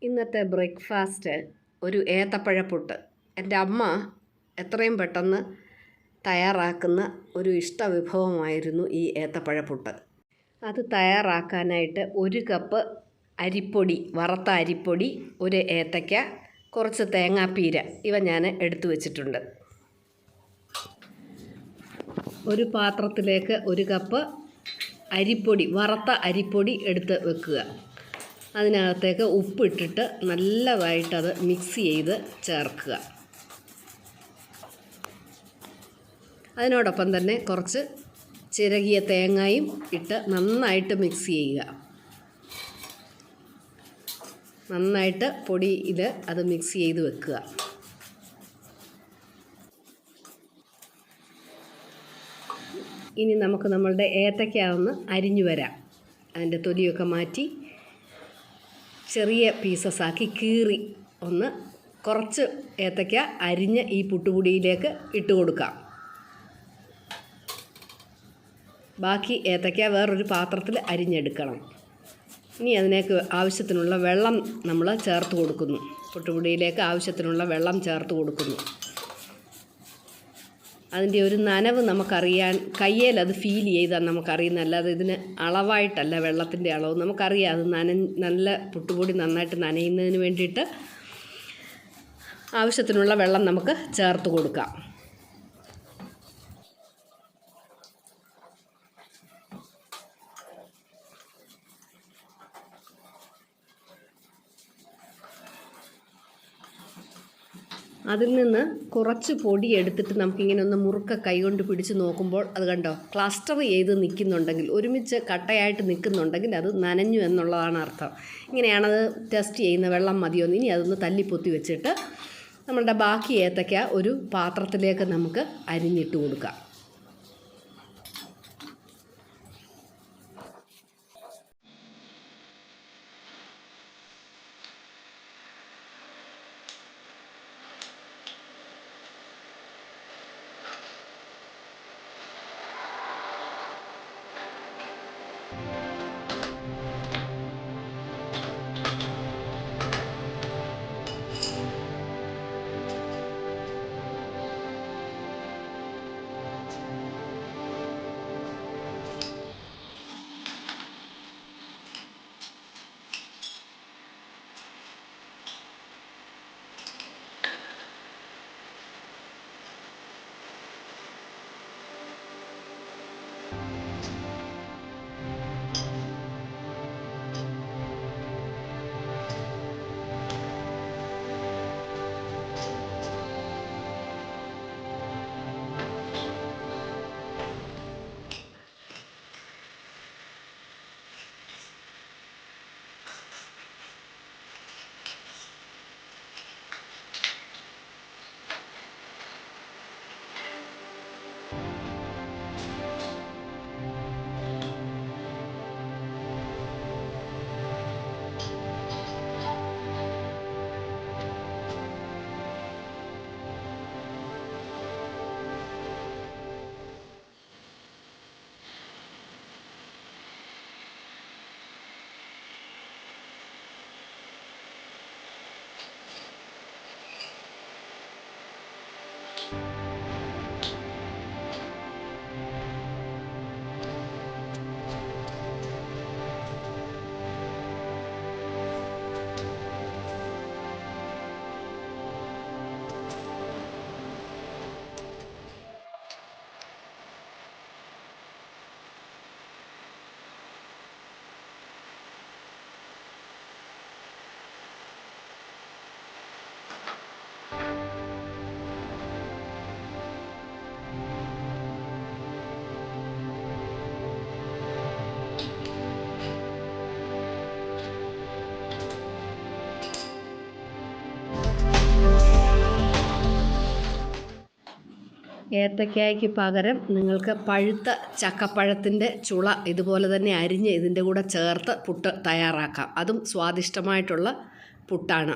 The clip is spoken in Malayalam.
ഇന്നത്തെ ബ്രേക്ക്ഫാസ്റ്റ് ഒരു ഏത്തപ്പഴപ്പുട്ട്. എൻ്റെ അമ്മ എത്രയും പെട്ടെന്ന് തയ്യാറാക്കുന്ന ഒരു ഇഷ്ടവിഭവമായിരുന്നു ഈ ഏത്തപ്പഴപ്പുട്ട്. അത് തയ്യാറാക്കാനായിട്ട് 1 കപ്പ് അരിപ്പൊടി, വറുത്ത അരിപ്പൊടി, 1 ഏത്തയ്ക്ക, കുറച്ച് തേങ്ങാപ്പീര ഇവ ഞാൻ എടുത്തു വച്ചിട്ടുണ്ട്. ഒരു പാത്രത്തിലേക്ക് 1 കപ്പ് അരിപ്പൊടി, വറുത്ത അരിപ്പൊടി എടുത്ത് വെക്കുക. അതിനകത്തേക്ക് ഉപ്പിട്ടിട്ട് നല്ലതായിട്ടത് മിക്സ് ചെയ്ത് ചേർക്കുക. അതിനോടൊപ്പം തന്നെ കുറച്ച് ചിരകിയ തേങ്ങയും ഇട്ട് നന്നായിട്ട് മിക്സ് ചെയ്യുക. നന്നായിട്ട് പൊടിയിൽ അത് മിക്സ് ചെയ്ത് വെക്കുക. ഇനി നമുക്ക് നമ്മളുടെ ഏത്തയ്ക്ക ഒന്ന് അരിഞ്ഞു വരാം. അതിൻ്റെ തൊലിയൊക്കെ മാറ്റി ചെറിയ പീസസാക്കി കീറി ഒന്ന് കുറച്ച് ഏത്തയ്ക്ക അരിഞ്ഞ് ഈ പുട്ടുപൊടിയിലേക്ക് ഇട്ട് കൊടുക്കാം. ബാക്കി ഏത്തയ്ക്ക വേറൊരു പാത്രത്തിൽ അരിഞ്ഞെടുക്കണം. ഇനി അതിലേക്ക് ആവശ്യത്തിനുള്ള വെള്ളം നമ്മൾ ചേർത്ത് കൊടുക്കുന്നു. പുട്ടുപൊടിയിലേക്ക് ആവശ്യത്തിനുള്ള വെള്ളം ചേർത്ത് കൊടുക്കുന്നു. അതിൻ്റെ ഒരു നനവ് നമുക്കറിയാൻ, കയ്യിൽ അത് ഫീൽ ചെയ്താൽ നമുക്കറിയുന്ന, അല്ലാതെ ഇതിന് അളവായിട്ടല്ല വെള്ളത്തിൻ്റെ അളവ് നമുക്കറിയാം. അത് നല്ല പുട്ടുപൊടി നന്നായിട്ട് നനയുന്നതിന് വേണ്ടിയിട്ട് ആവശ്യത്തിനുള്ള വെള്ളം നമുക്ക് ചേർത്ത് കൊടുക്കാം. അതിൽ നിന്ന് കുറച്ച് പൊടി എടുത്തിട്ട് നമുക്കിങ്ങനെ ഒന്ന് മുറുക്ക കൈകൊണ്ട് പിടിച്ച് നോക്കുമ്പോൾ അത് കണ്ടോ, ക്ലസ്റ്റർ ചെയ്ത് നിൽക്കുന്നുണ്ടെങ്കിൽ, ഒരുമിച്ച് കട്ടയായിട്ട് നിൽക്കുന്നുണ്ടെങ്കിൽ അത് നനഞ്ഞു എന്നുള്ളതാണ് അർത്ഥം. ഇങ്ങനെയാണത് ടെസ്റ്റ് ചെയ്യുന്ന. വെള്ളം മതിയോന്ന്. ഇനി അതൊന്ന് തല്ലിപ്പൊത്തി വെച്ചിട്ട് നമ്മളുടെ ബാക്കി ഏത്തയ്ക്ക ഒരു പാത്രത്തിലേക്ക് നമുക്ക് അരിഞ്ഞിട്ട് കൊടുക്കാം. ഏത്തയ്ക്കായ്ക്ക് പകരം നിങ്ങൾക്ക് പഴുത്ത ചക്കപ്പഴത്തിൻ്റെ ചുള ഇതുപോലെ തന്നെ അരിഞ്ഞ് ഇതിൻ്റെ കൂടെ ചേർത്ത് പുട്ട് തയ്യാറാക്കാം. അതും സ്വാദിഷ്ടമായിട്ടുള്ള പുട്ടാണ്.